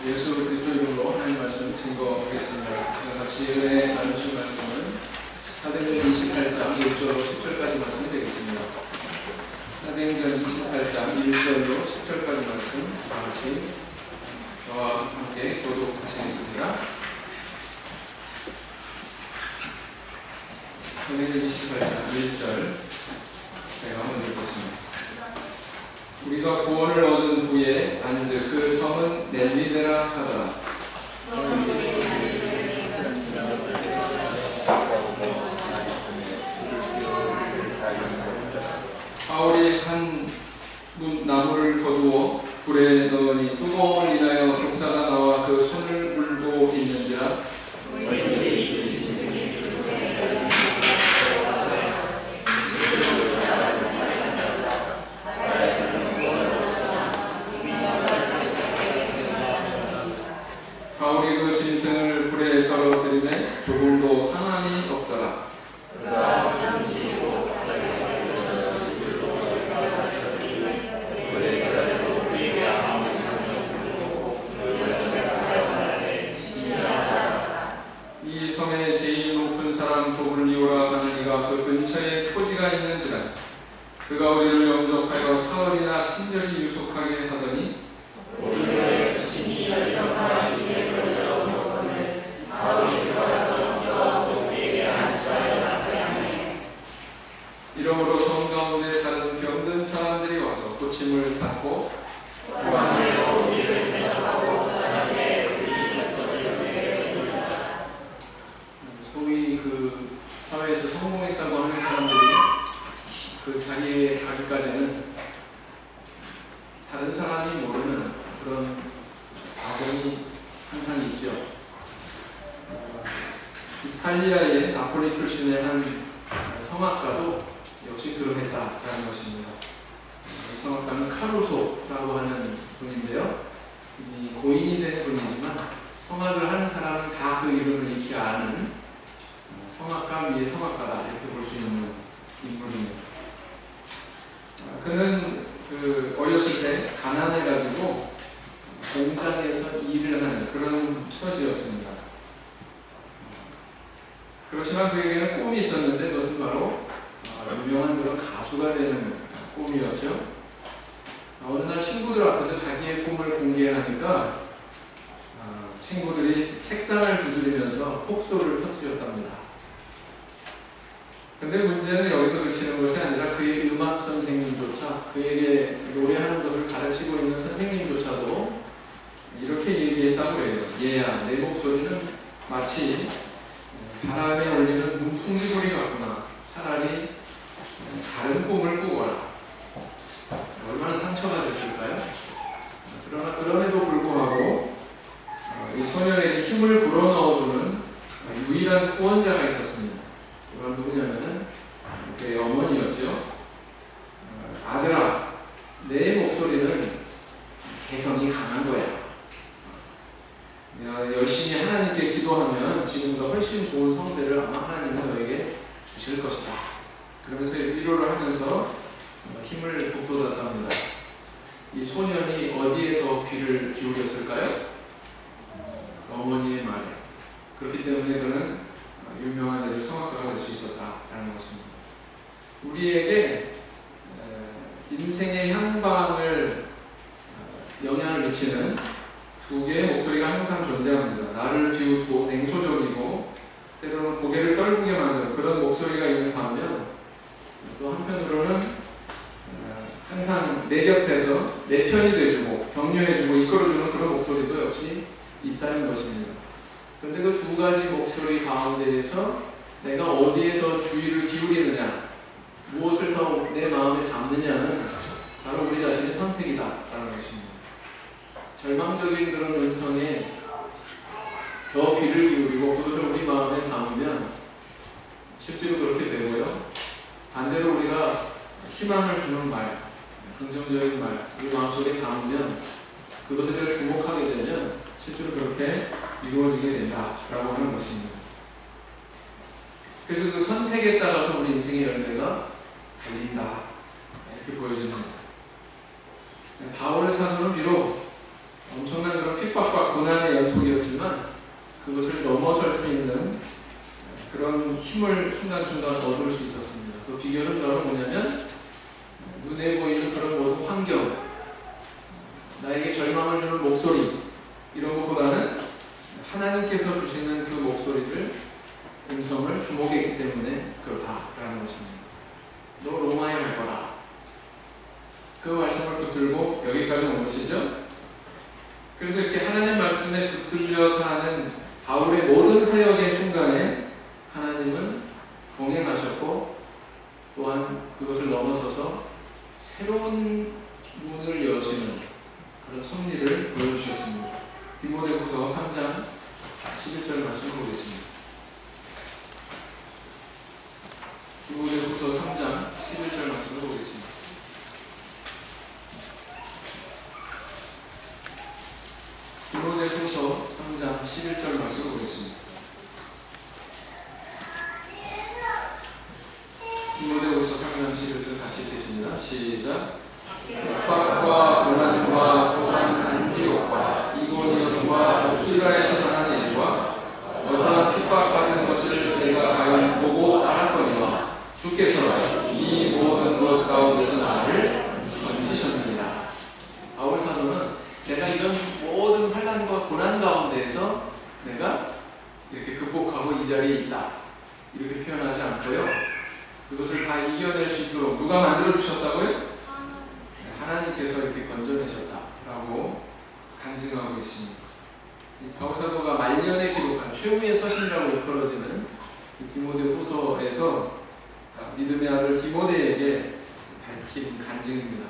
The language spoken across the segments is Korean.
예수 그리스도 이름으로 하나님 말씀 증거하겠습니다. 같이 은혜 나누신 말씀은 사도행전 28장 1절로 10절까지 말씀 되겠습니다. 사도행전 28장 1절로 10절까지 말씀 같이 저와 함께 교독하시겠습니다. 사도행전 28장 1절 제가 한번 읽겠습니다. 우리가 구원을 얻은 후에 안드 그 성은 멜리데라 하더라. 바울이 한 나무를 거두어 불에 넣으니 뚜껑을 인하여 독사가 나와 그 손을 물고 있는지라. 바울이 그 짐승을 불에 떨어뜨리매 조금도 상함이 없더라. 이 섬에 제일 높은 사람 도블리오라 하는 이가 그 근처에 토지가 있는지라. 그가 우리를 영접하여 사흘이나 친절히 유숙하게 하더니 이러므로 성 가운데 다른 병든 사람들이 와서 고침을 받고 소위 그 사회에서 성공했다고 하는 사람들이 그 자리에 가기까지는 다른 사람이 모르는 그런 과정이 항상 있죠. 이탈리아의 나폴리 출신의 한 성악가도 역시 그러했다라는 것입니다. 성악가는 카루소라고 하는 분인데요. 이 고인이 된 분이지만 성악을 하는 사람은 다 그 이름을 익히 아는 성악가 위에 성악가다 이렇게 볼 수 있는 인물입니다. 그는 어렸을 때 가난해가지고 공장에서 일을 하는 그런 처지였습니다. 그렇지만 그에게는 꿈이 있었는데 그것은 바로 유명한 그런 가수가 되는 꿈이었죠. 어느 날 친구들 앞에서 자기의 꿈을 공개하니까 친구들이 책상을 두드리면서 폭소를 터뜨렸답니다. 근데 문제는 여기서 그치는 것이 아니라 그의 음악 선생님조차 그에게 노래하는 것을 가르치고 있는 선생님조차도 이렇게 얘기했다고 해요. 얘야, 내 목소리는 마치 바람에 울리는 문풍지 소리 같구나. 차라리 다른 꿈을 꾸거라. 얼마나 상처가 됐을까요? 그러나 그럼에도 불구하고 이 소년에게 힘을 불어넣어주는 유일한 후원자가 있었습니다. 그건 누구냐면은 그의 어머니였죠. 아들아, 내 목소리는 개성이 강한 거야. 열심히 하나님께 기도하면 지금보다 훨씬 좋은 성대를 아마 하나님은 너에게 주실 것이다. 그러면서 위로를 하면서 힘을 북돋았답니다. 이 소년이 어디에 더 귀를 기울였을까요? 어머니의 말에. 그렇기 때문에 그는 유명한 아주 성악가가 될 수 있었다라는 것입니다. 우리에게 인생의 향방을 영향을 미치는 두 개의 목소리가 항상 존재합니다. 나를 비웃고 냉소적이고 때로는 고개를 떨구게 만드는 그런 목소리가 있는 반면 또 한편으로는 항상 내 곁에서 내 편이 돼주고 격려해주고 이끌어주는 그런 목소리도 역시 있다는 것입니다. 그런데 그 두 가지 목소리 가운데에서 내가 어디에 더 주의를 기울이느냐, 무엇을 더 내 마음에 담느냐는 바로 우리 자신의 선택이다라는 것입니다. 절망적인 그런 음성에 더 귀를 기울이고 그것을 우리 마음에 담으면 실제로 그렇게 되고요. 반대로 우리가 희망을 주는 말, 긍정적인 말, 우리 마음속에 담으면 그것에 대해 주목하게 되면 실제로 그렇게 이루어지게 된다라고 하는 것입니다. 그래서 그 선택에 따라서 우리 인생의 열매가 달린다 이렇게 보여지는 거예요. 바울 사도는 비록 엄청난 그런 핍박과 넘어설 수 있는 그런 힘을 순간순간 얻을 수 있었습니다. 그 비결은 바로 뭐냐면 눈에 보이는 그런 모든 환경, 나에게 절망을 주는 목소리 이런 것보다는 하나님께서 주시는 그 목소리를, 음성을 주목했기 때문에 그렇다라는 것입니다. 너 로마에 갈 거다. 그 말씀을 붙들고 여기까지 온 것이죠. 그래서 이렇게 하나님 말씀에 붙들려서 하는 바울의 모든 사역의 순간에 하나님은 동행하셨고, 또한 그것을 넘어서서 새로운 문을 여시는 그런 섭리를 보여주셨습니다. 디모데후서 3장 11절 말씀을 보겠습니다. 디모데후서 3장 11절 말씀을 보겠습니다. 디모데후서 3장 11절 말씀을 보겠습니다. 디모데후서 3장 11절 다시 읽겠습니다. 시작. 핍박과 고난과 또한 안디옥과 이고니온과 루스드라에서 당한 일과 어떠한 핍박받은 것을 내가 과연 보고 알았거니와 주께서 이 모든 것 가운데서 나를 건지셨느니라. 바울 사도는 내가 이런 모든 환난과 고난 가운데에서 내가 이렇게 극복하고 이 자리에 있다 이렇게 표현하지 않고요, 그것을 다 이겨낼 수 있도록 누가 만들어 주셨다고요? 하나님께서 이렇게 건져내셨다라고 간증하고 있습니다. 바울 사도가 말년에 기록한 최후의 서신이라고 일컬어지는 디모데후서에서 믿음의 아들 디모데에게 밝힌 간증입니다.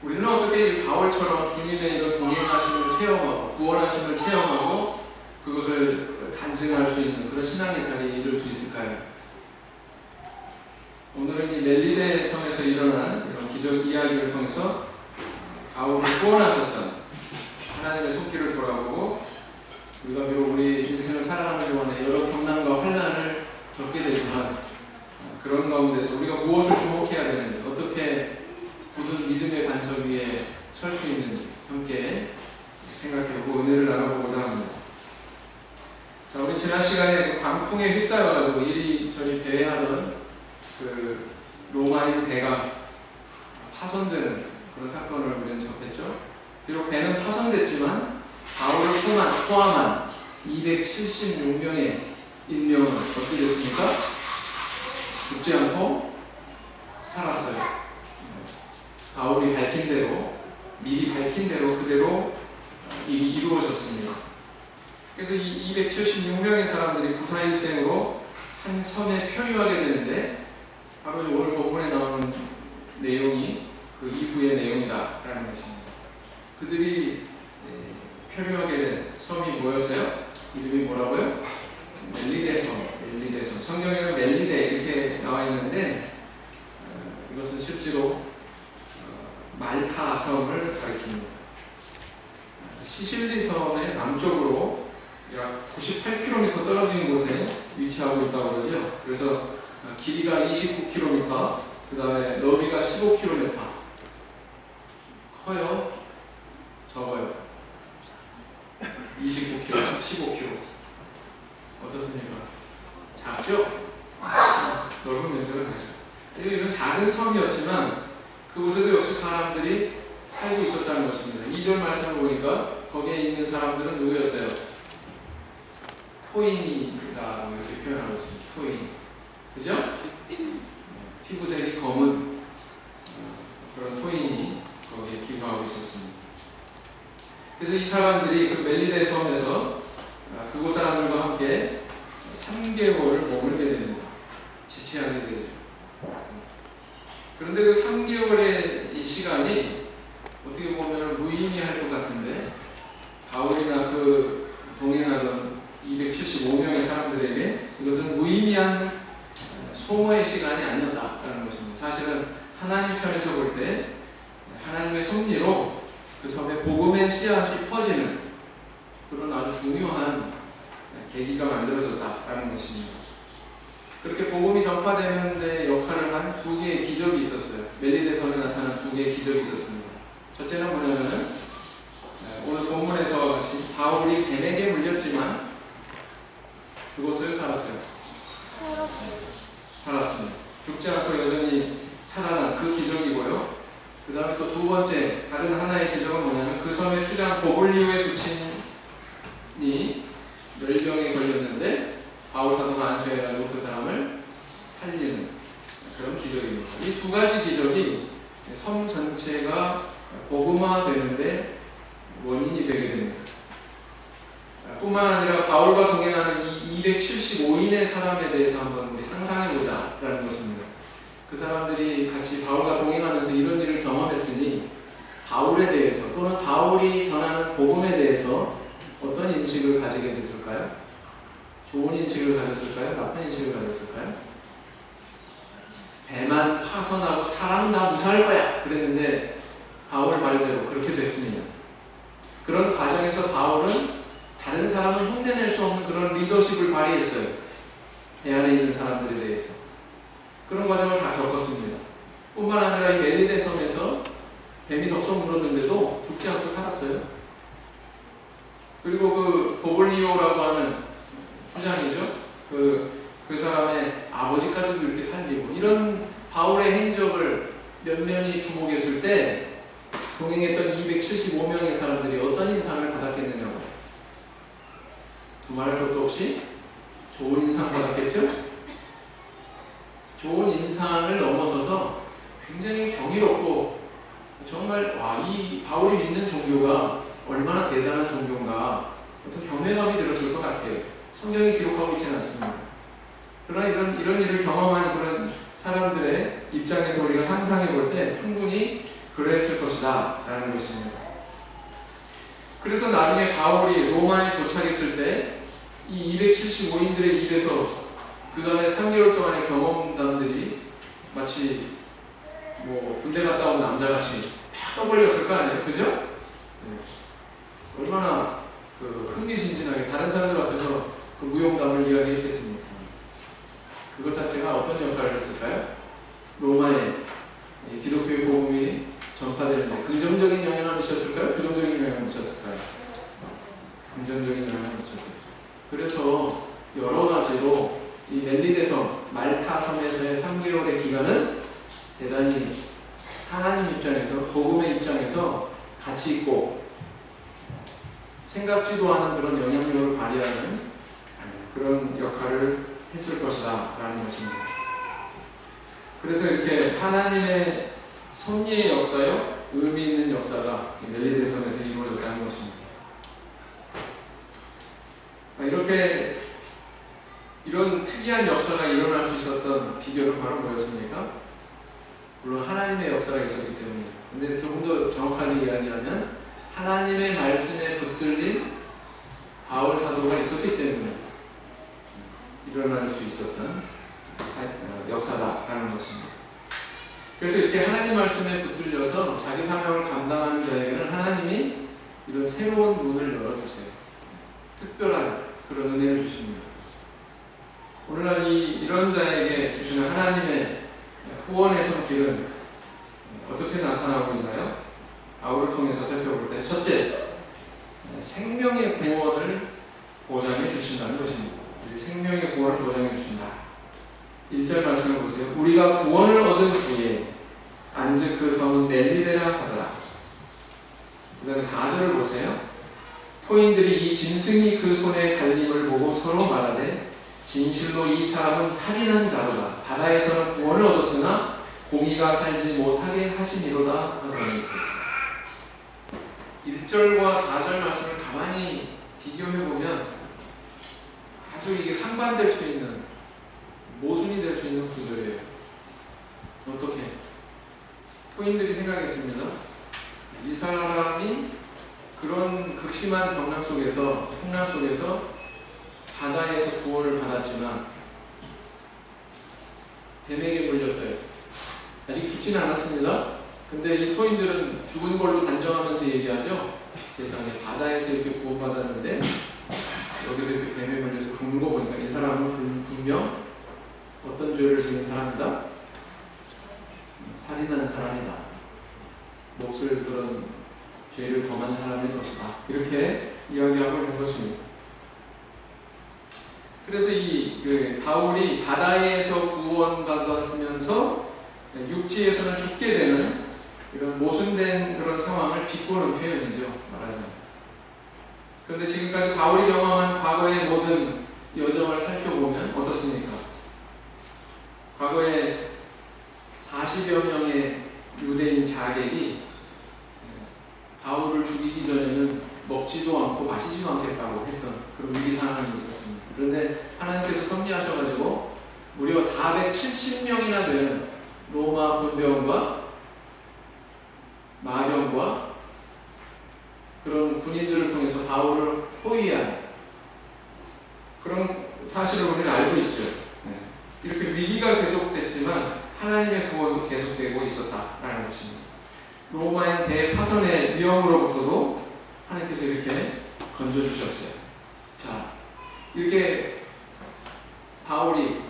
우리는 어떻게 바울처럼 주님의 이런 동행하심을 체험하고 구원하심을 체험하고 그것을 간증할 수 있는 그런 신앙의 자리에 이를 수 있을까요? 오늘은 이 멜리데 성에서 일어난 이런 기적 이야기를 통해서 바울을 구원하셨던 하나님의 손길을 돌아보고, 우리가 비록 우리 인생을 살아가는 동안에 여러 경난과 환난을 겪게 되지만 그런 가운데서 우리가 무엇을 주목해야 되는지, 어떻게 굳은 믿음의 반석 위에 설 수 있는지 함께 생각해보고 은혜를 나눠보고자 합니다. 자, 우리 지난 시간에 광풍에 휩싸여가지고 이리저리 배회하던 그 로마인 배가 파손되는 그런 사건을 우리는 접했죠. 비록 배는 파손됐지만 바울을 포함한 276명의 인명은 어떻게 됐습니까? 죽지 않고 살았어요. 바울이 밝힌 대로, 미리 밝힌 대로 그대로 일이 이루어졌습니다. 그래서 이 276명의 사람들이 구사일생으로 한 섬에 표류하게 되는데, 바로 오늘 본문에 나오는 내용이 그 이후의 내용이다라는 것입니다. 그들이 표류하게 된 섬이 뭐였어요? 이름이 뭐라고요? 멜리데섬. 성경에는 멜리데 이렇게 나와 있는데 이것은 실제로 말타 섬을 가리킵니다. 시실리 섬의 남쪽으로 약 98km 떨어진 곳에 위치하고 있다고 그러죠. 그래서 길이가 29km, 그 다음에 너비가 15km. 커요? 적어요? 29km, 15km. 어떻습니까? 작죠? 넓은 면적은 되죠. 이건 작은 섬이었지만 그곳에도 역시 사람들이 살고 있었다는 것입니다. 2절 말씀을 보니까 거기에 있는 사람들은 누구였어요? 토인이라고 이렇게 표현하고 있습니다. 토인. 그죠? 피부색이 검은 그런 토인이 거기에 기거하고 있었습니다. 그래서 이 사람들이 그 멜리데 섬에서 그곳 사람들과 함께 3개월을 머물게 됩니다. 지체하게 되죠. 그런데 그 3개월의 이 시간이 어떻게 보면 무의미할 것 같은데, 바울이나 그 동행하던 275명의 사람들에게 이것은 무의미한 소모의 시간이 아니었다라는 것입니다. 사실은 하나님 편에서 볼 때 하나님의 섭리로 그 섬에 복음의 씨앗이 퍼지는 그런 아주 중요한 계기가 만들어졌다라는 것입니다. 그렇게 복음이 전파되는 데 역할을 한 2개의 기적이 있었어요. 멜리데 섬에 나타난 2개의 기적이 있었습니다. 첫째는 뭐냐면은 오늘 본문에서 같이 바울이 뱀에게 물렸지만 죽었어요? 살았어요? 살았습니다. 죽지 않고 여전히 살아난 그 기적이고요. 그 다음에 또 두 번째 다른 하나의 기적은 뭐냐면 그 섬의 추장 고블리오의 부친이 멸병에 걸렸는데 바울 사도가 안수해가지고 그 사람을 살리는 그런 기적입니다. 이 두 가지 기적이 섬 전체가 복음화되는데 원인이 되게 됩니다. 뿐만 아니라 바울과 동행하는 이 275인의 사람에 대해서 한번 우리 상상해보자라는 것입니다. 그 사람들이 같이 바울과 동행하면서 이런 일을 경험했으니 바울에 대해서 또는 바울이 전하는 복음에 대해서 어떤 인식을 가지게 됐을까요? 좋은 인식을 가졌을까요? 나쁜 인식을 가졌을까요? 배만 파선하고 사람은 다 무사할 거야 그랬는데 바울 말대로 그렇게 됐습니다. 그런 과정에서 바울은 다른 사람은 흉내낼 수 없는 그런 리더십을 발휘했어요. 배 안에 있는 사람들에 대해서. 그런 과정을 다 겪었습니다. 뿐만 아니라 이 멜리데 섬에서 뱀이 덥석 물었는데도 죽지 않고 살았어요. 그리고 그 보블리오라고 하는 추장이죠. 그 사람의 아버지까지도 이렇게 살리고 이런 바울의 행적을 면면히 주목했을 때 동행했던 275명의 사람들이 어떤 인상을 받았겠느냐고. 두말할 것도 없이 좋은 인상 받았겠죠? 좋은 인상을 넘어서서 굉장히 경이롭고 정말 이 바울이 믿는 종교가 얼마나 대단한 종교인가 어떤 경외감이 들었을 것 같아요. 성경이 기록하고 있지는 않습니다. 그러나 이런 일을 경험한 그런 사람들의 입장에서 우리가 상상해 볼 때 충분히 그랬을 것이다 라는 것입니다. 그래서 나중에 바울이 로마에 도착했을 때 이 275인들의 입에서 그간의 3개월 동안의 경험담들이 마치 군대 갔다 온 남자같이 팍 떠벌렸을 거 아니에요? 그죠? 네. 얼마나 흥미진진하게 다른 사람들 앞에서 그 무용담을 이야기했겠습니까? 그것 자체가 어떤 역할을 했을까요? 로마에 기독교의 복음이 전파되는데 긍정적인 영향을 미쳤을까요? 부정적인 영향을 미쳤을까요? 긍정적인 영향을 미쳤겠죠. 그래서 여러 가지로 이 멜리데섬, 말타 섬에서의 3개월의 기간은 대단히 하나님 입장에서, 복음의 입장에서 가치 있고 생각지도 않은 그런 영향력을 발휘하는 그런 역할을 했을 것이다 라는 것입니다. 그래서 이렇게 하나님의 섭리의 역사요, 의미 있는 역사가 멜리데섬에서 이루어졌다는 것입니다. 이렇게 이런 특이한 역사가 일어날 수 있었던 비결은 바로 뭐였습니까? 물론 하나님의 역사가 있었기 때문에. 근데 조금 더 정확하게 이야기하면 하나님의 말씀에 붙들린 바울 사도가 있었기 때문에 일어날 수 있었던 역사다라는 것입니다. 그래서 이렇게 하나님 말씀에 붙들려서 자기 사명을 감당하는 자에게는 하나님이 이런 새로운 문을 열어주세요. 특별한 그런 은혜를 주십니다. 오늘날 이런 자에게 주시는 하나님의 후원의 손길은 어떻게 나타나고 있나요? 바울을 통해서 살펴볼 때 첫째, 생명의 구원을 보장해 주신다는 것입니다. 생명의 구원을 보장해 주신다. 1절 말씀을 보세요. 우리가 구원을 얻은 후에 안즉 그 섬은 멜리데라 하더라. 그 다음에 4절을 보세요. 토인들이 이 짐승이 그 손에 달림을 보고 서로 말하되 진실로 이 사람은 살인한 자로다. 바다에서는 구원을 얻었으나 공의가 살지 못하게 하시니로다 하더니 1절과 4절 말씀을 가만히 비교해보면 아주 이게 상반될 수 있는, 모순이 될 수 있는 구절이에요. 어떻게? 토인들이 생각했습니다. 이 사람이 그런 극심한 경남 속에서, 풍랑 속에서 바다에서 구원을 받았지만 뱀에게 물렸어요. 아직 죽지는 않았습니다. 근데 이 토인들은 죽은 걸로 단정하면서 얘기하죠. 세상에 바다에서 이렇게 구원받았는데 여기서 이렇게 뱀에 물려서 죽는 거 보니까 이 사람은 분명 어떤 죄를 지은 사람이다? 살인한 사람이다. 몫을 그런 죄를 범한 사람일 것이다. 이렇게 이야기하고 있는 것입니다. 그래서 바울이 바다에서 구원받았으면서 육지에서는 죽게 되는 이런 모순된 그런 상황을 비꼬는 표현이죠, 말하자면. 그런데 지금까지 바울이 경험한 과거의 모든 여정을 살펴보면 어떻습니까? 과거에 40여 명의 유대인 자객이 바울을 죽이기 전에는 먹지도 않고 마시지도 않겠다고 했던 그런 위기 상황이 있었습니다. 그런데 하나님께서 섭리하셔가지고 무려 470명이나 되는 로마 군병과 마병과 그런 군인들을 통해서 바울을 호위한 그런 사실을 우리는 알고 있죠. 이렇게 위기가 계속됐지만 하나님의 구원도 계속되고 있었다라는 것입니다. 로마인 대파선의 위험으로부터도 하나님께서 이렇게 건져주셨어요. 자, 이렇게 바울이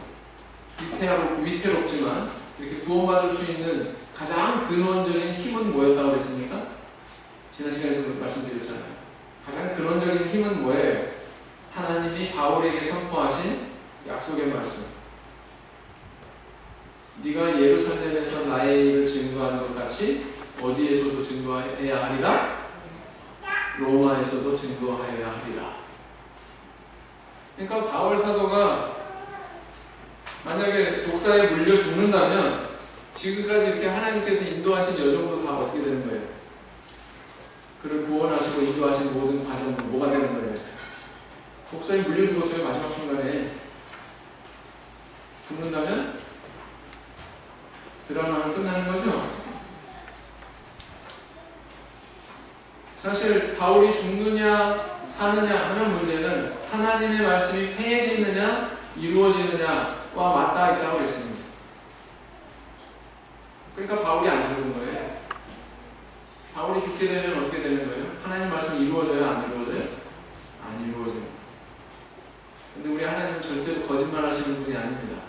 위태롭지만 이렇게 구원받을 수 있는 가장 근원적인 힘은 뭐였다고 그랬습니까? 지난 시간에도 말씀드렸잖아요. 가장 근원적인 힘은 뭐예요? 하나님이 바울에게 선포하신 약속의 말씀. 네가 예루살렘에서 나의 일을 증거하는 것 같이 어디에서도 증거해야 하리라? 로마에서도 증거하여야 하리라. 그러니까 바울 사도가 만약에 독사에 물려 죽는다면 지금까지 이렇게 하나님께서 인도하신 여정도 다 어떻게 되는 거예요? 그를 구원하시고 인도하신 모든 과정도 뭐가 되는 거예요? 독사에 물려 죽었어요. 마지막 순간에 죽는다면 드라마는 끝나는 거죠. 사실 바울이 죽느냐 사느냐 하는 문제는 하나님의 말씀이 행해지느냐 이루어지느냐와 맞닿아 있다고 했습니다. 그러니까 바울이 안 죽은 거예요. 바울이 죽게 되면 어떻게 되는 거예요? 하나님 말씀이 이루어져요? 안 이루어져요? 안 이루어져요. 근데 우리 하나님은 절대로 거짓말 하시는 분이 아닙니다.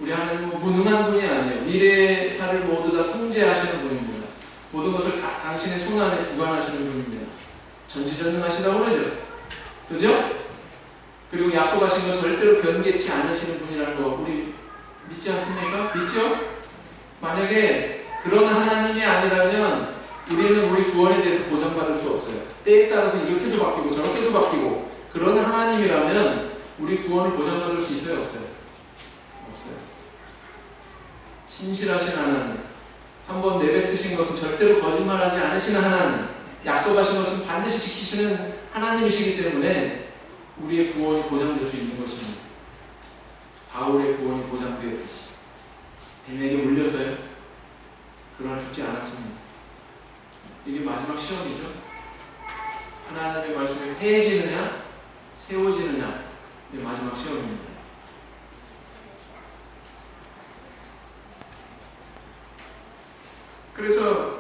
우리 하나님은 무능한 분이 아니에요. 미래의 사를 모두 다 통제하시는 분입니다. 모든 것을 당신의 손 안에 주관하시는 분입니다. 전지전능하시다고 그러죠. 그죠? 그리고 약속하신 거 절대로 변개치 않으시는 분이라는 거 우리 믿지 않습니까? 믿죠? 만약에 그런 하나님이 아니라면 우리는 우리 구원에 대해서 보장받을 수 없어요. 때에 따라서 이렇게도 바뀌고 저렇게도 바뀌고 그런 하나님이라면 우리 구원을 보장받을 수 있어요? 없어요? 없어요. 신실하신 하나님, 한번 내뱉으신 것은 절대로 거짓말하지 않으시는 하나님, 약속하신 것은 반드시 지키시는 하나님이시기 때문에 우리의 구원이 보장될 수 있는 것입니다. 바울의 구원이 보장되었듯이 뱀에게 물렸어요. 그러나 죽지 않았습니다. 이게 마지막 시험이죠. 하나님의 말씀이 해지느냐 세워지느냐, 이게 마지막 시험입니다. 그래서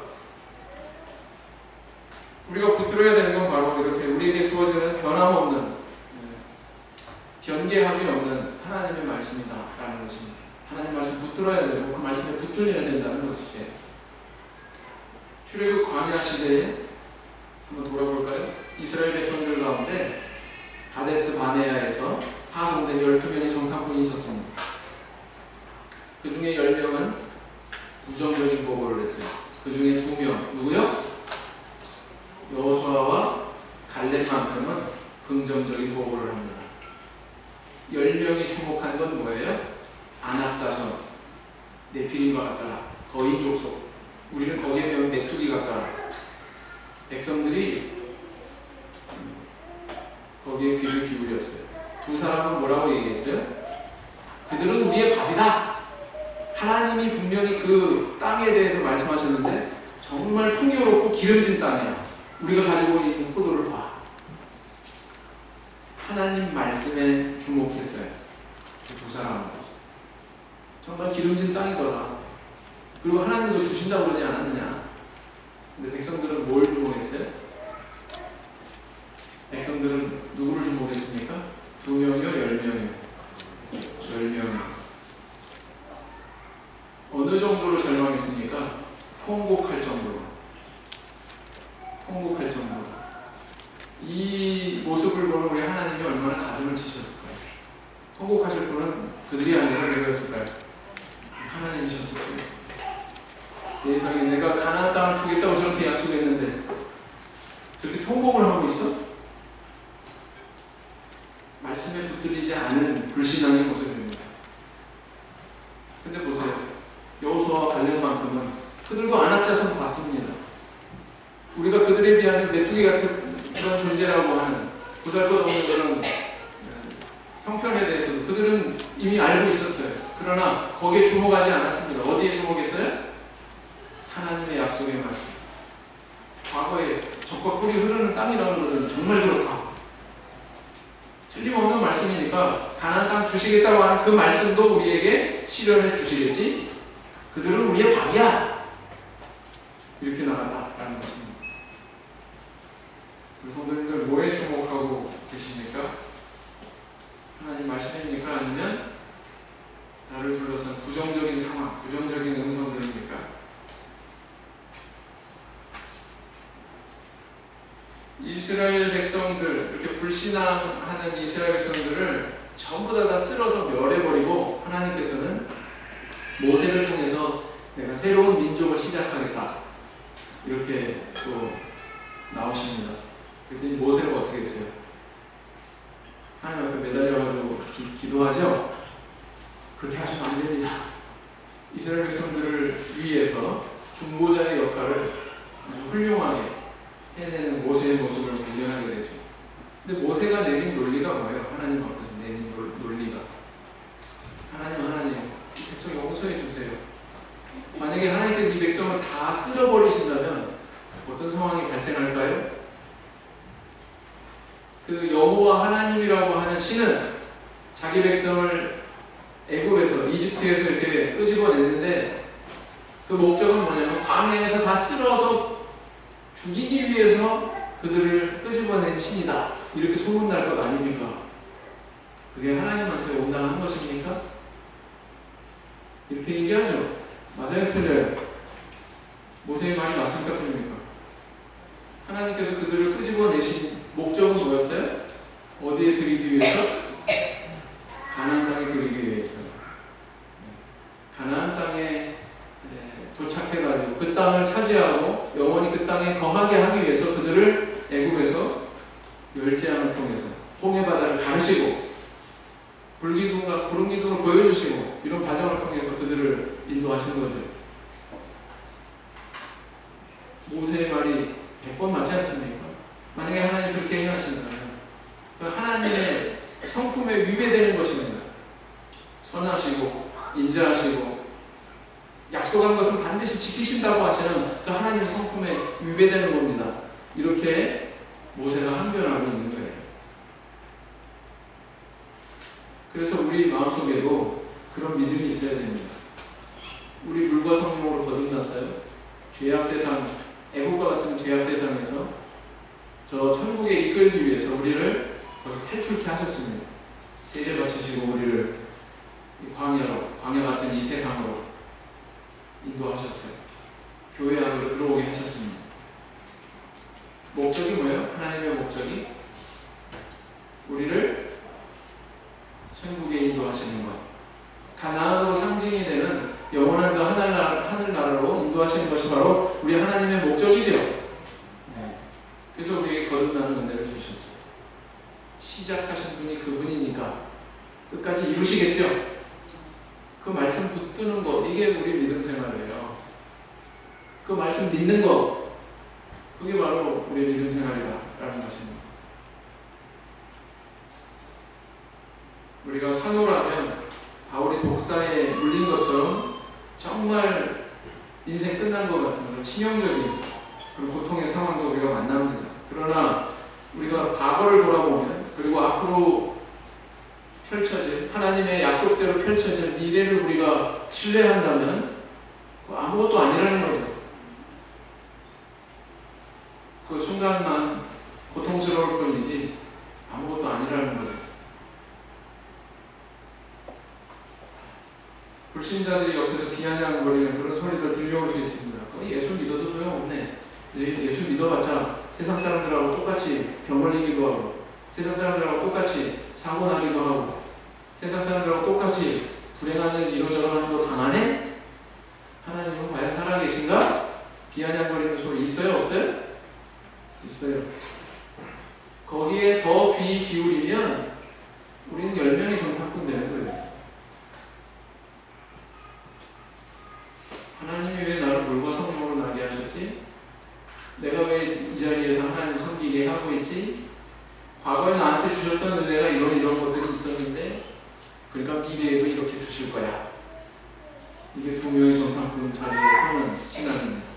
우리가 붙들어야 되는 건 바로 이렇게 우리에게 주어지는 변함없는, 변개함이 없는 하나님의 말씀이다라는 것입니다. 하나님 말씀 붙들어야 되고 그 말씀에 붙들려야 된다는 것이죠. 출애굽 광야 시대에 한번 돌아볼까요? 이스라엘 백성들 가운데 가데스 바네아에서 파송된 12명의 정탐꾼이 있었습니다. 그 중에 10명은 부정적인 보고를 했어요. 그 중에 2명, 누구요? 여호수아와 갈렙만큼은 긍정적인 보고를 합니다. 10명이 주목한 건 뭐예요? 안압자손, 네피림과 같더라. 거인 족속. 우리는 거기에 배운 메뚜기 같더라. 백성들이 거기에 귀를 기울였어요. 두 사람은 뭐라고 얘기했어요? 그들은 우리의 밥이다. 하나님이 분명히 그 땅에 대해서 말씀하셨는데 정말 풍요롭고 기름진 땅이야. 우리가 가지고 있는 포도를 봐. 하나님 말씀에 주목했어요. 두 사람은 정말 기름진 땅이더라. 그리고 하나님도 주신다고 그러지 않았느냐. 근데 백성들은 뭘 주목했어요? 백성들은 누구를 주목했습니까? 2명이요? 10명이요? 10명이요. 어느 정도로 절망했습니까? 통곡할 정도로. 통곡할 정도로. 이 세상에, 내가 가나안 땅을 주겠다고 저렇게 약속했는데 저렇게 통곡을 하고 있어? 말씀에 붙들리지 않은 불신앙의 모습입니다. 근데 보세요. 여호수아와 갈렙만큼은 그들도 안악자손 봤습니다. 우리가 그들에 비하면 메뚜기 같은 그런 존재라고 하는 보잘것없는 그런 형편에 대해서도 그들은 이미 알고 있었어요. 그러나 거기에 주목하지 않았습니다. 어디에 주목했어요? 하나님의 약속의 말씀. 과거에 적과 꿀이 흐르는 땅이라는 것은 정말 그렇다. 틀림없는 말씀이니까 가나안 땅 주시겠다고 하는 그 말씀도 우리에게 실현해 주시겠지. 그들은 우리의 밥이야. 이렇게 나갔다라는 것입니다. 성도님들, 뭐에 주목하고 계십니까? 하나님 말씀입니까? 아니면 나를 둘러싼 부정적인 상황, 부정적인 음성들입니까? 이스라엘 백성들, 이렇게 불신앙하는 이스라엘 백성들을 전부 다 쓸어서 멸해버리고 하나님께서는 모세를 통해서 내가 새로운 민족을 시작하겠다, 이렇게 또 나오십니다. 그랬더니 모세가 어떻게 했어요? 하나님 앞에 매달려가지고 기도하죠? 그렇게 하시면 안 됩니다. 이스라엘 백성들을 위해서 중보자의 역할을 아주 훌륭하게 해내는 모세의 모습을 발견하게 되죠. 근데 모세가 내린 논리가 뭐예요? 하나님 앞에서 내린 논리가, 하나님 이 백성 용서해 주세요. 만약에 하나님께서 이 백성을 다 쓸어버리신다면 어떤 상황이 발생할까요? 그 여호와 하나님이라고 하는 신은 자기 백성을 애굽에서, 이집트에서 이렇게 끄집어냈는데 그 목적은 뭐냐면 광야에서 다 쓸어서 죽이기 위해서 그들을 끄집어낸 신이다, 이렇게 소문날 것 아닙니까? 그게 하나님한테 온당한 것입니까? 이렇게 얘기하죠. 맞아요, 틀려요? 모세의 말이 맞습니까, 틀립니까? 하나님께서 그들을 끄집어내신 목적은 뭐였어요? 어디에 들이기 위해서? 가나안 땅에 들이기 위해서. 가나안 땅에 도착해가지고 그 땅을 차지하고 영원히 그 땅에 거하게 하기 위해서 그들을 애굽에서 멸제함을 통해서 홍해 바다를 가르시고 불기둥과 구름기둥을 보여주시고 이런 과정을 통해서 그들을 인도하신 거죠. 모세의 말이 100번 맞지 않습니까? 만약에 하나님 그렇게 행하신다면 하나님의 성품에 위배되는 것입니다. 선하시고 인자하시고 약속한 것은 반드시 지키신다고 하시는 그 하나님의 성품에 위배되는 겁니다. 이렇게 모세가 항변하고 있는 거예요. 그래서 우리 마음속에도 그런 믿음이 있어야 됩니다. 우리 물과 성령으로 거듭났어요. 죄악 세상, 애국과 같은 죄악 세상에서 저 천국에 이끌기 위해서 우리를 벌써 탈출케 하셨습니다. 세례 바치시고 우리를 광야 같은 이 세상으로 인도하셨어요. 교회 안으로 들어오게 하셨습니다. 목적이 뭐예요? 하나님의 목적이 우리를 천국에 인도하시는 것, 가나안으로 상징이 되는 영원한 그 하늘나라로 인도하시는 것이 바로 우리 하나님의 목적이죠. 네. 그래서 우리에게 거듭나는 은혜를 주셨어요. 시작하신 분이 그분이니까 끝까지 이루시겠죠. 그 말씀 붙드는 것, 이게 우리 믿음 생활이에요. 그 말씀 믿는 것, 그게 바로 우리 믿음 생활이다 라는 것입니다. 우리가 산후라면 바울이 독사에 물린 것처럼 정말 인생 끝난 것 같은 그런 치명적인 그런 고통의 상황도 우리가 만납니다. 그러나 우리가 과거를 돌아보면, 그리고 앞으로 펼쳐질 하나님의 약속대로 펼쳐질 미래를 우리가 신뢰한다면 아무것도 아니라는 거죠. 그 순간만 고통스러울 뿐이지 아무것도 아니라는 거죠. 불신자들이 옆에서 비아냥거리는 그런 소리들 들려올 수 있습니다. 예수 믿어도 소용없네. 예수 믿어봤자 세상 사람들하고 똑같이 병 걸리기도 하고, 세상 사람들하고 똑같이 사고 나기도 하고, 세상 사람들하고 똑같이 불행한 일 이러저러 하는 거 당하네? 하나님은 과연 살아계시죠? 계신가? 비아냥거리는 소리 있어요? 없어요? 있어요. 거기에 더 귀 기울이면 우리는 10명의 정탐꾼 되는 거예요. 하나님이 왜 나를 물과 성령으로 나게 하셨지? 내가 왜 이 자리에서 하나님을 섬기게 하고 있지? 과거에 나한테 주셨던 은혜가 이런 것들이 있었는데, 그러니까 미래에도 이렇게 주실 거야. 이게 두 명의 정탐꾼 자리에 서는 신앙입니다.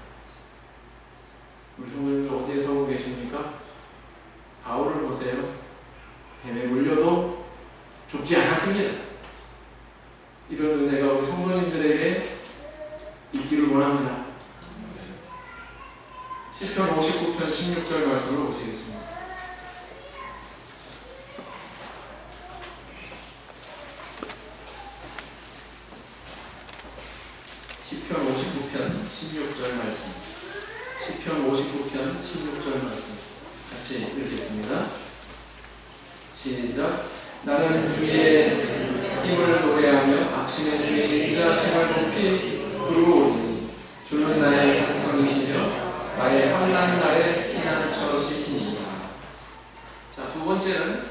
우리 성도님들 어디에 서고 계십니까? 바울을 보세요. 뱀에 물려도 죽지 않았습니다. 이런 은혜가 우리 성도님들에게 있기를 원합니다. 시편 59편 16절 말씀을 보시겠습니다. 시편 59편 16절 말씀. 시편 59편 16절 말씀 같이 읽겠습니다. 시작. 나는 주의 힘을 노래하며 아침에 주의 인자심을 높이 부르오리니 주는 나의 산성이시며 나의 환난 날의 피난처시니이다. 자, 두 번째는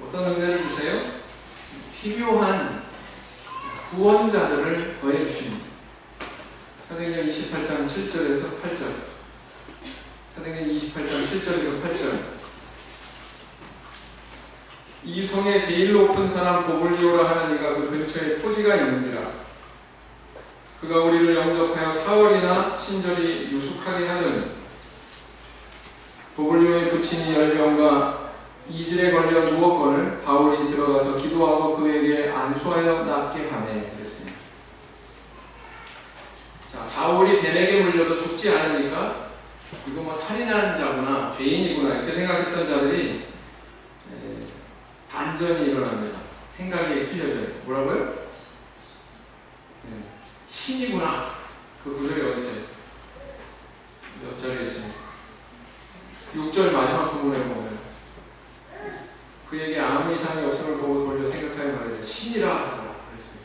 어떤 은혜를 주세요? 필요한 구원자들을 더해 주십니다. 사도행전 28장 7절에서 8절. 사도행전 28장 7절에서 8절. 이 성에 제일 높은 사람 보블리오라 하는 이가 그 근처에 토지가 있는지라. 그가 우리를 영접하여 사흘이나 친절히 유숙하게 하더니 보블리오의 부친이 열병과 이질에 걸려 누웠거늘 바울이 들어가서 기도하고 그에게 안수하여 낫게 하매 그랬습니다. 자, 바울이 뱀에게 물려도 죽지 않으니까 이거 뭐 살인하는 자구나, 죄인이구나 이렇게 생각했던 자들이 반전이 일어납니다. 생각이 틀려져요. 뭐라고요? 신이구나. 그 구절이 어디 있어요? 몇 절에 있습니다. 6절 마지막 부분에 보면 그에게 아무 이상이 없음을 보고 돌려 생각하여 말하되 신이라 하더라 그랬어요.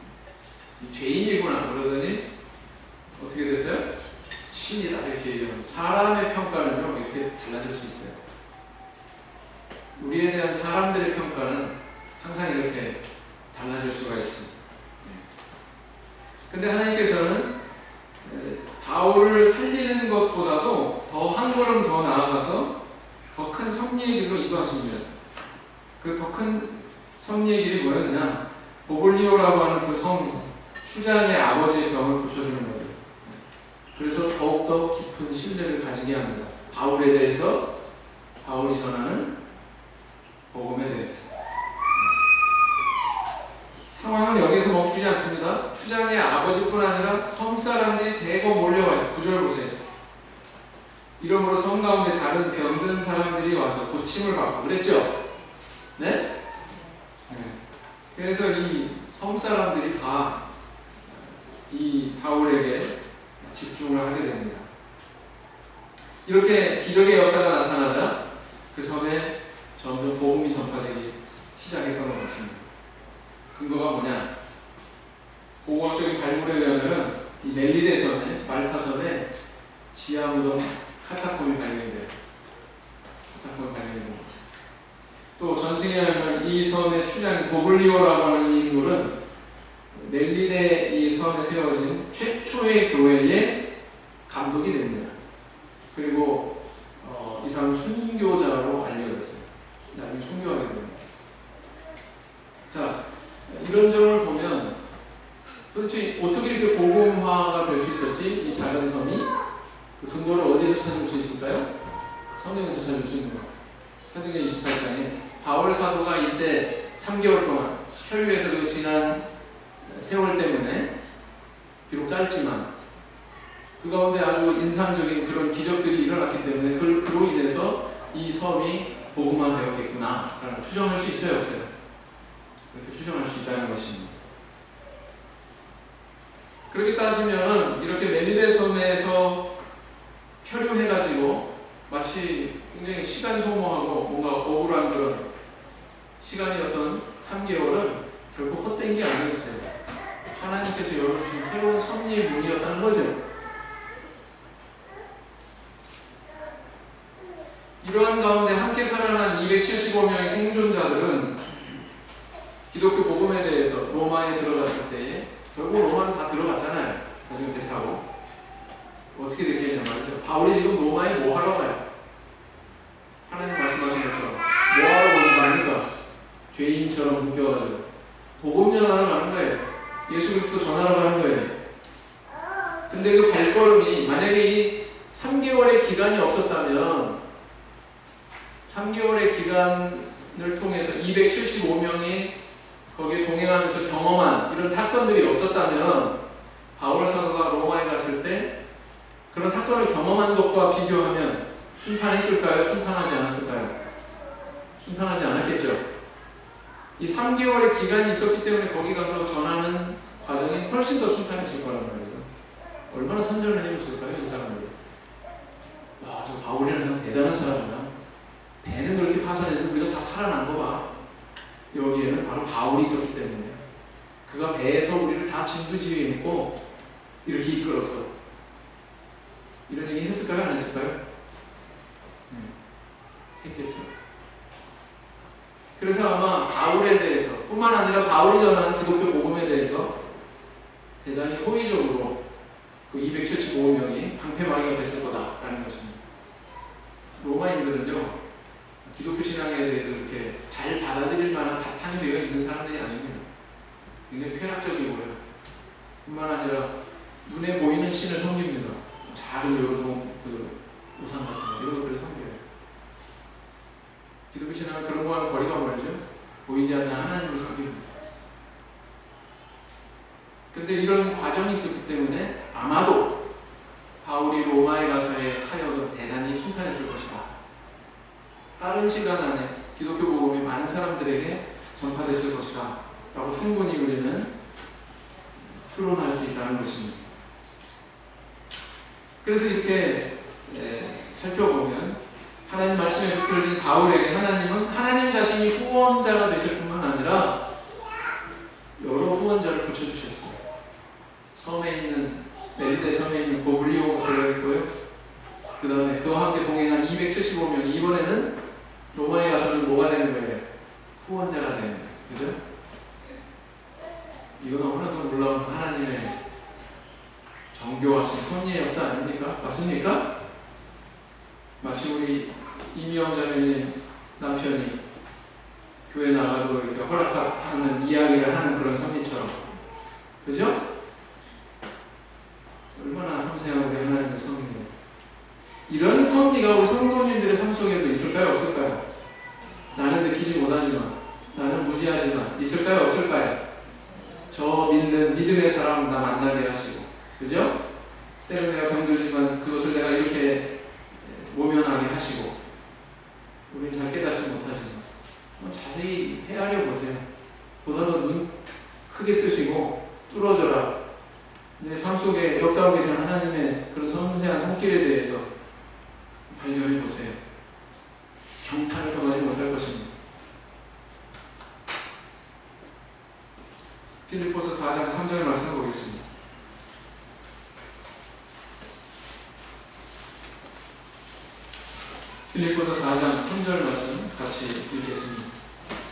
이 죄인이구나 그러더니 어떻게 됐어요? 신이다 이렇게 얘기합니다. 사람의 평가는요 이렇게 달라질 수 있어요. 우리에 대한 사람들의 평가는 항상 이렇게 달라질 수가 있습니다. 근데 하나님께서는 바울을 살리는 것보다도 더 한 걸음 더 나아가서 더 큰 섭리의 길로 인도하십니다. 그 더 큰 섭리의 길이 뭐였느냐? 보블리오라고 하는 그 성 추장의 아버지의 병을 고쳐주는 거예요. 그래서 더욱더 깊은 신뢰를 가지게 합니다. 바울에 대해서, 바울이 전하는 복음에 대해서. 상황은 여기서 멈추지 않습니다. 추장의 아버지뿐 아니라 섬 사람들이 대거 몰려와요. 9절 보세요. 이러므로 섬 가운데 다른 병든 사람들이 와서 고침을 받고 그랬죠? 네? 네. 그래서 이 섬 사람들이 다 이 바울에게 집중을 하게 됩니다. 이렇게 기적의 역사가 나타나자 그 섬에 점점 복음이 전파되기 시작했던 것 같습니다. 근거가 뭐냐? 고고학적인 발굴에 의하면 이 멜리데 섬에, 말타 섬에 지하 무덤 카타콤이 발견이 돼요. 카타콤이 발견이 돼요. 또 전승에 의하면 이 섬의 추장 보블리오라고 하는 이 인물은 멜리데 이 섬에 세워진 최초의 교회의 감독이 됩니다. 그리고 이 사람은 순교자로 알려졌어요. 나중에 순교하게 됩니다. 자, 이런 점을 보면 도대체 어떻게 이렇게 복음화가 될 수 있었지? 이 작은 섬이 그 근거를 어디서 찾을 수 있을까요? 성경에서 찾을 수 있는 거예요. 사도행전 28장에 바울 사도가 이때 3개월 동안 혈유에서 그 지난 세월 때문에 비록 짧지만 그 가운데 아주 인상적인 그런 기적들이 일어났기 때문에 그로 인해서 이 섬이 복음화되었겠구나 라는 추정할 수 있어요, 없어요? 그렇게 추정할 수 있다는 것입니다. 그렇게 따지면 이렇게 멜리데 섬에서 표류해가지고 마치 굉장히 시간 소모하고 뭔가 억울한 그런 시간이었던 3개월은 결국 헛된 게 아니었어요. 하나님께서 열어주신 새로운 섭리의 문이었다는 거죠. 이러한 가운데 함께 살아난 275명의 생존자들은 기독교 복음에 대해서 로마에 들어갔을 때 결국 로마는 다 들어갔잖아요. 나중에 배 타고 어떻게 됐겠냐 말이죠. 바울이 지금 로마에 뭐 하러 가요? 하나님 말씀하신 것처럼 뭐 하러 오는 거 아닙니까? 죄인처럼 묶여가지고 복음 전하러 가는 거예요. 예수 그리스도 전하러 가는 거예요. 근데 그 발걸음이 만약에 이 3개월의 기간이 없었다면 3개월의 기간을 통해서 275명이 거기에 동행하면서 경험한 이런 사건들이 없었다면 바울 사도가 로마에 갔을 때 그런 사건을 경험한 것과 비교하면 순탄했을까요? 순탄하지 않았을까요? 순탄하지 않았겠죠. 이 3개월의 기간이 있었기 때문에 거기 가서 전하는 과정이 훨씬 더 순탄했을 거란 말이죠. 얼마나 선전을 해줬을까요? 이 사람들. 와, 저 바울이라는 사람 대단한 사람이야. 배는 그렇게 파산했는데 우리가 다 살아난 거 봐. 여기에는 바로 바울이 있었기 때문에 그가 배에서 우리를 다 진두지휘했고 이렇게 이끌었어. 이런 얘기 했을까요? 안 했을까요? 했겠죠. 그래서 아마 바울에 대해서 뿐만 아니라 바울이 전하는 기독교 복음에 대해서 대단히 호의적으로 그 275명이 방패막이가 됐을 거다라는 것입니다. 로마인들은요 기독교 신앙에 대해서 이렇게 잘 받아들일 만한 바탕이 되어 있는 사람들이 아닙니다. 굉장히 쾌락적이고요. 뿐만 아니라 눈에 보이는 신을 섬깁니다. 작은 요런 그 우상 같은 거 이런 것들을 섬겨요. 기독교 신앙은 그런 거와는 거리가 멀죠. 보이지 않는 하나님을 섬깁니다. 그런데 이런 과정이 있었기 때문에 아마도 바울이 로마에 가서의 사역은 대단히 순탄했을 것이다. 빠른 시간 안에 기독교 복음이 많은 사람들에게 전파됐을 것이다 라고 충분히 우리는 추론할 수 있다는 것입니다. 그래서 이렇게 살펴보면 하나님 말씀에 붙들린 바울에게 하나님은 하나님 자신이 후원자가 되실 뿐만 아니라 여러 후원자를 붙여주셨어요. 섬에 있는 멜리데 섬에 있는 고블리오가 들어있고요. 그 다음에 그와 함께 동행한 275명이 이번에는 로마에 가서는 뭐가 되는 거예요? 후원자가 되는 거예요. 그죠? 이거 너무나도 놀라운 하나님의 정교하신 섭리의 역사 아닙니까? 맞습니까? 마치 우리 이미영 자매님 남편이 교회 나가도 이렇게 허락하는 이야기를 하는 그런 섭리처럼. 그죠? 얼마나 섬세한 우리 하나님의 섭리예요. 이런 섭리가 우리 성도님들의 삶 속에도 있을까요? 없을까요? 나는 느끼지 못하지만, 나는 무지하지만 있을까요? 없을까요? 저 믿는 믿음의 사람 나 만나게 하시고, 그죠? 때로 내가 병들지만 그것을 내가 이렇게 모면하게 하시고, 우리는 잘 깨닫지 못하지만 자세히 헤아려 보세요. 보다 더 눈 크게 뜨시고 뚫어져라. 내 삶 속에 역사하고 계신 하나님의 그런 섬세한 손길에 대해서 발견해 보세요. 경탄을 범하지 못할 것입니다. 필립보서 4장 3절 말씀을 보겠습니다. 필립보서 4장 3절 말씀 같이 읽겠습니다.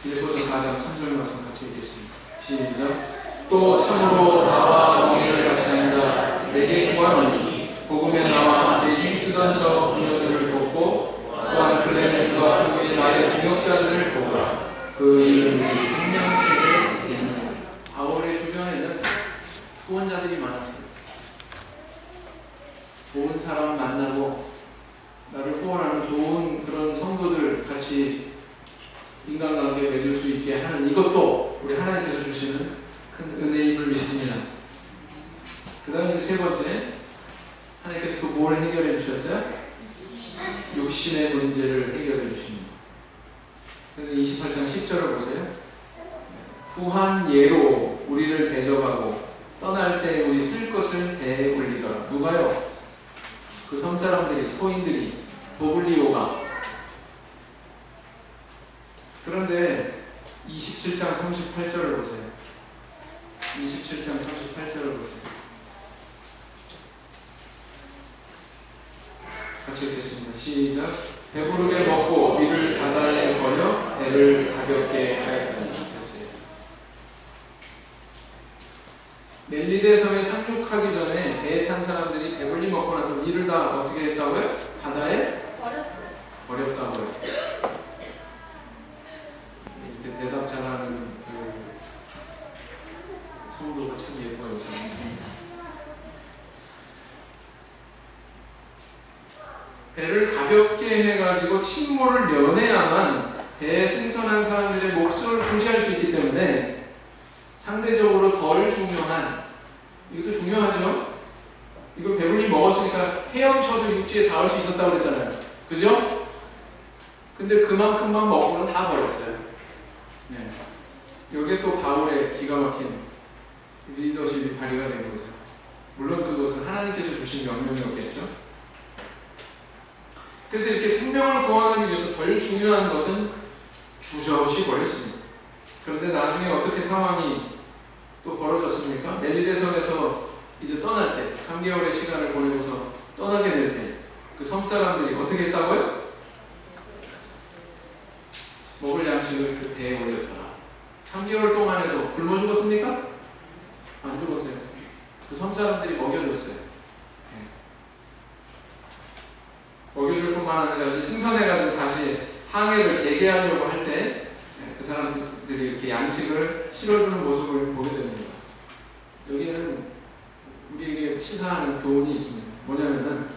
필립보서 4장 3절 말씀 같이 읽겠습니다. 시작. 또 참으로 나와 너희를 같이 앉아 내게 구하노니 복음에 나와 함께 힘쓰던 저 부녀들을 돕고 또한 클레멘과 그의 나의 동역자들을 돕으라. 그 일은 우리 생명책에 있는. 바울의 주변에는 후원자들이 많았습니다. 좋은 사람 만나고 나를 후원하는 좋은 그런 성도들 같이 인간관계 맺을 수 있게 하는 이것도 우리 하나님께서 주시는 큰 은혜임을 믿습니다. 그 다음에 세 번째, 하나님께서 또 뭘 해결해 주셨어요? 육신의 문제를 해결해 주십니다. 그래서 28장 10절을 보세요. 후한 예로 우리를 대접하고 떠날 때 우리 쓸 것을 배에 올리더라. 누가요? 그 섬 사람들이, 토인들이, 도블리오가. 그런데 27장 38절을 보세요. 27장 38절을 보세요. 같이 읽겠습니다. 시작. 배부르게 먹고 위를 바다에 버려 배를 가볍게 하였더니 그랬어요. 멜리데 섬에 상륙하기 전에 배에 탄 사람들이 배불리 먹고 나서 위를 다 어떻게 했다고요? 바다에 버렸다고요. 이렇게 대답 잘하는 그 성도가 참 예뻐요. 배를 가볍게 해가지고 침몰을 면해야만 배에 승선한 사람들의 목숨을 구제할 수 있기 때문에 상대적으로 덜 중요한, 이것도 중요하죠? 이걸 배불리 먹었으니까 헤엄쳐서 육지에 닿을 수 있었다고 그랬잖아요. 그죠? 근데 그만큼만 먹고는 다 버렸어요. 네. 여기에 또 바울의 기가 막힌 리더십이 발휘가 된 거죠. 물론 그것은 하나님께서 주신 명령이었겠죠. 그래서 이렇게 생명을 구원하기 위해서 덜 중요한 것은 주저없이 버렸습니다. 그런데 나중에 어떻게 상황이 또 벌어졌습니까? 멜리데 섬에서 이제 떠날 때, 3개월의 시간을 보내고서 떠나게 될 때, 그 섬 사람들이 어떻게 했다고요? 먹을 양식을 그 배에 올렸더라. 3개월 동안에도 굶어 죽었습니까? 안 죽었어요. 그 섬 사람들이 먹여줬어요. 네. 먹여줄 뿐만 아니라 이제 승선해가지고 다시 항해를 재개하려고 할 때 그 사람들이 이렇게 양식을 실어주는 모습을 보게 됩니다. 여기에는 우리에게 시사하는 교훈이 있습니다. 뭐냐면은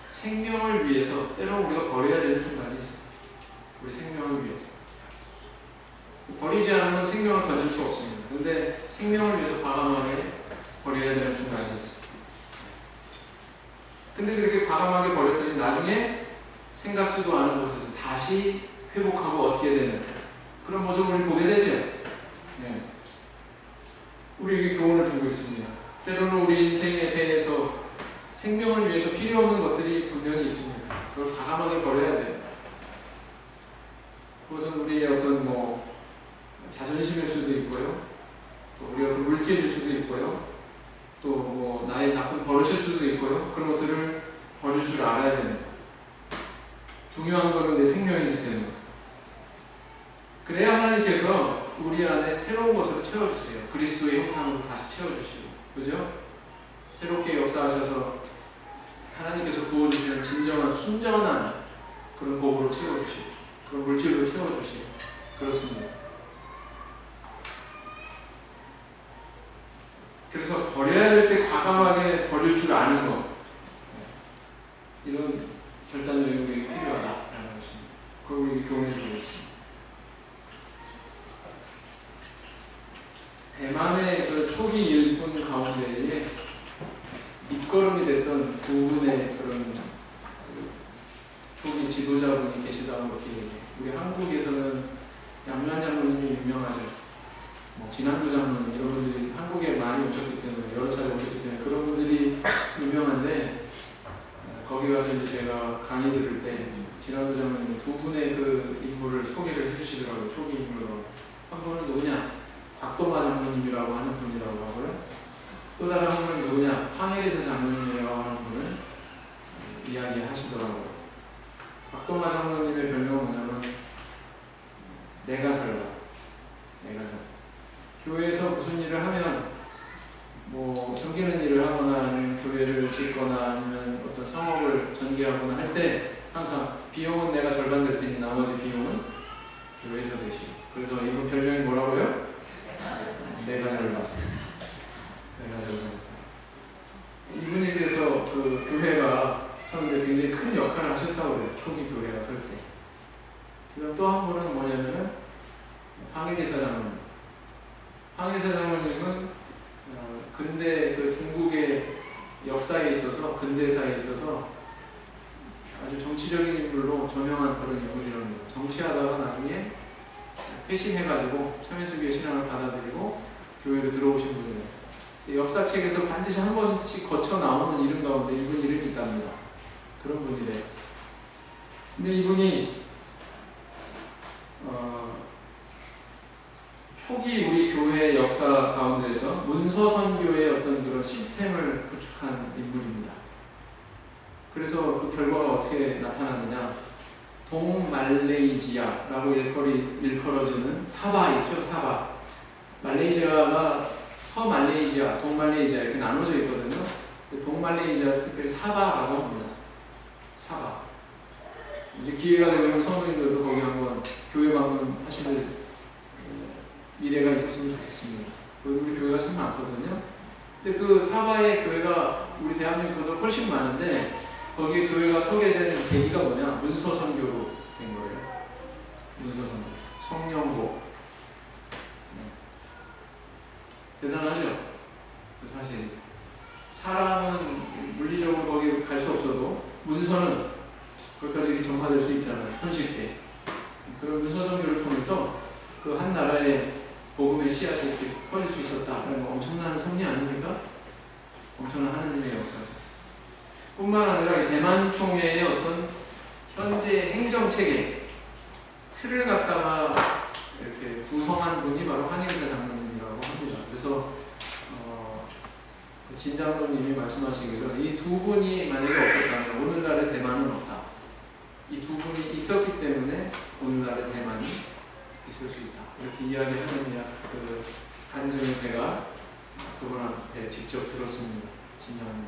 생명을 위해서 때로는 우리가 버려야 되는 순간이 있어요. 우리 생명을 위해서. 버리지 않으면 생명을 던질 수 없습니다. 그런데 생명을 위해서 과감하게 버려야 되는 순간이 있어요. 근데 그렇게 과감하게 버렸더니 나중에 생각지도 않은 곳에서 다시 회복하고 얻게 되는 그런 모습을 우리 보게 되죠. 네. 우리에게 교훈을 주고 있습니다. 때로는 우리 인생의 배에서 생명을 위해서 필요 없는 것들이 분명히 있습니다. 그걸 과감하게 버려야 돼요. 그것은 우리의 어떤 자존심일 수도 있고요. 또 우리의 어떤 물질일 수도 있고요. 또 나의 나쁜 버릇일 수도 있고요. 그런 것들을 버릴 줄 알아야 됩니다. 중요한 것은 내 생명이기 때문에. 그래야 하나님께서 우리 안에 새로운 것으로 채워주세요. 그리스도의 형상으로 다시 채워주시고, 그죠? 새롭게 역사하셔서 하나님께서 부어주시는 진정한 순전한 그런 복으로 채워주시고, 그런 물질로 채워주시고, 그렇습니다. 그래서 버려야 될 때 과감하게 버릴 줄 아는 것, 이런 결단력이 우리에게 필요하다라는 것입니다. 그걸 우리에게 교훈해 주고 있습니다. 대만의 그 초기 일꾼 가운데에 밑거름이 됐던 두 분의 그런 초기 지도자분이 계시다는 것이, 우리 한국에서는 양면 장로님이 유명하죠. 진한도 장로님 이런 분들이 한국에 많이 오셨기 때문에, 여러 차례 오셨기 때문에 그런 분들이 유명한데, 거기 가서 이제 제가 강의 들을 때 진한도 장로님 두 분의 그 인물을 소개를 해주시더라고요. 초기 인물로. 한 분은 누구냐? 박동화 장로님이라고 하는 분이라고 하고요. 또 다른 한 분은 누구냐? 황혜리사 장로님이라고 하는 분을 이야기하시더라고요. 박동화 장로님의 별명은 뭐냐면 내가 살라. 교회에서 무슨 일을 하면, 섬기는 일을 하거나 아니면 교회를 짓거나 아니면 어떤 성업을 전개하거나 할 때 항상 비용은 내가 절반 될 테니 나머지 비용은 교회에서 대시고. 그래서 이분 별명이 뭐라고요? 내가 잘나. 이분에 대해서 그 교회가 서는데 굉장히 큰 역할을 하셨다고 그래요. 초기 교회가 설 때. 그다음 또 한 분은 뭐냐면은 황혜리사 장로님. 황혜리사 장로님은 근대 그 중국의 역사에 있어서, 근대사에 있어서 아주 정치적인 인물로 저명한 그런 인물이라는 거예요. 정치하다가 나중에 회심해가지고 참예수교의 신앙을 받아들이고 교회로 들어오신 분이에요. 역사책에서 반드시 한 번씩 거쳐 나오는 이름 가운데 이분 이름이 있답니다. 그런 분이래요. 근데 이분이 초기 우리 교회 역사 가운데에서 문서선교의 어떤 그런 시스템을 구축한 인물입니다. 그래서 그 결과가 어떻게 나타났느냐? 동말레이시아라고 일컬어지는 사바 있죠, 사바. 말레이시아가 서말레이시아, 동말레이시아 이렇게 나눠져 있거든요. 동말레이시아 특별히 사바라고 합니다. 사바. 이제 기회가 되면 성도님들도 거기 한번 교회 방문하시는 미래가 있었으면 좋겠습니다. 우리 교회가 참 많거든요. 근데 그 사바의 교회가 우리 대한민국보다 훨씬 많은데 거기에 교회가 서게 된 계기가 뭐냐? 문서 선교로 된 거예요. 문서 선교, 성령복. 대단하죠? 사실 사람은 물리적으로 거기 갈 수 없어도 문서는 거기까지 이렇게 전파될 수 있잖아요. 손쉽게. 그런 문서 선교를 통해서 그 한 나라의 복음의 씨앗이 이렇게 퍼질 수 있었다는 엄청난 섭리 아닙니까? 엄청난 하나님의 역사죠. 뿐만 아니라 대만 총회의 어떤 현재 행정체계 틀을 갖다가 이렇게 구성한 분이 바로 한일사 장로님이라고 합니다. 그래서 진 장로님이 말씀하시기를 이 두 분이 만약에 없었다면 오늘날의 대만은 없다. 이 두 분이 있었기 때문에 오늘날의 대만이 있을 수 있다. 이렇게 이야기하는 그 간증을 제가 그분한테 직접 들었습니다. 진 장로님.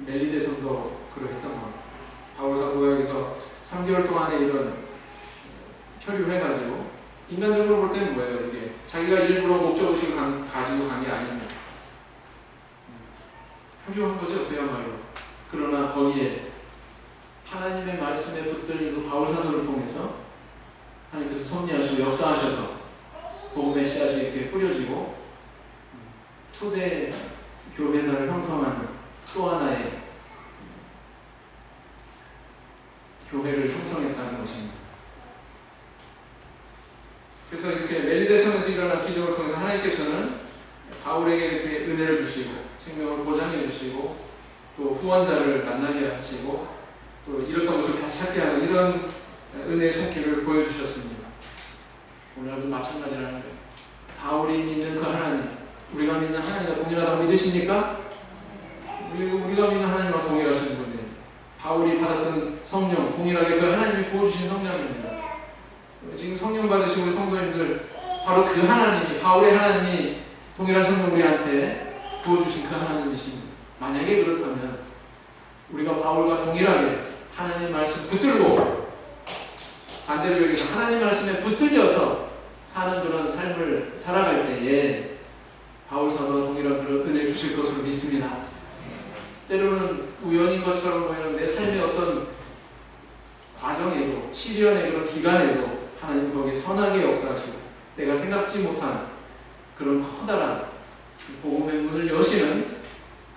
멜리데성도 그러했던 것 같아요. 바울 사도가 여기서 3개월 동안에 이런 표류해가지고 인간적으로 볼 때는 뭐예요? 이게 자기가 일부러 목적의식을 가지고 간 게 아니냐. 표류한 거죠, 그야말로. 그러나 거기에 하나님의 말씀에 붙들린 그 바울 사도를 통해서 하나님께서 섭리하시고 역사하셔서 복음의 씨앗이 이렇게 뿌려지고 초대 교회사를 형성하는 또 하나의 교회를 형성했다는 것입니다. 그래서 이렇게 멜리데성에서 일어난 기적을 통해서 하나님께서는 바울에게 이렇게 은혜를 주시고 생명을 보장해 주시고 또 후원자를 만나게 하시고 또 잃었던 것을 다시 찾게 하는 이런 은혜의 손길을 보여주셨습니다. 오늘도 마찬가지라는 거예요. 바울이 믿는 그 하나님, 우리가 믿는 하나님과 동일하다고 믿으십니까? 우리가 믿는 하나님과 동일하신 분이에요. 바울이 받았던 성령, 동일하게 그 하나님이 부어주신 성령입니다. 지금 성령 받으신 우리 성도님들, 바로 그 하나님이, 바울의 하나님이 동일한 성령 우리한테 부어주신 그 하나님이십니다. 만약에 그렇다면 우리가 바울과 동일하게 하나님 말씀 붙들고 반대로 여기서 하나님 말씀에 붙들려서 사는 그런 삶을 살아갈 때에 바울 사도와 동일한 그런 은혜 주실 것으로 믿습니다. 때로는 우연인 것처럼 보이는 내 삶의 어떤 과정에도 시련의 그런 기간에도 하나님 거기에 선하게 역사하시고 내가 생각지 못한 그런 커다란 복음의 문을 여시는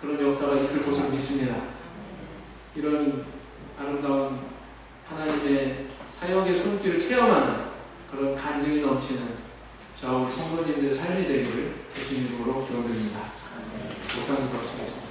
그런 역사가 있을 것으로 믿습니다. 이런 아름다운 하나님의 사역의 손길을 체험하는 그런 간증이 넘치는 저 우리 성도님들의 삶이 되기를 주님으로 기원드립니다. 목사님 들어주시겠습니다.